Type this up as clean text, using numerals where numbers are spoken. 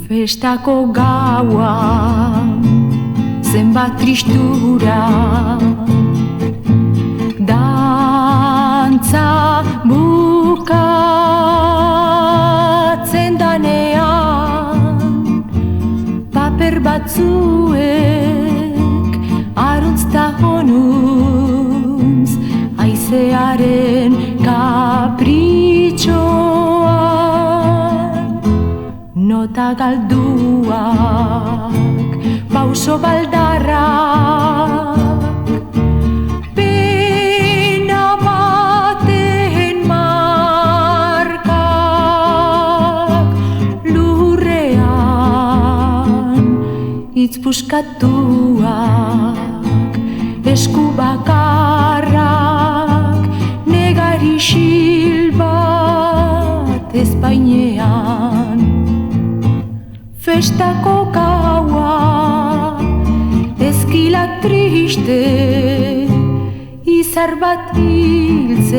Festako gaua, zenbat tristura, dantza bukatzen danean, paper batzuek aruntz ta honuntz, aizearen kapritxoan, nota galduak, pauso baldarrak, pena baten markak, lurrean hitz puskatuak, esku bakarrak, negari xil bat ezpainean. Festako gaua, ezkilak triste, izar bat hiltzen.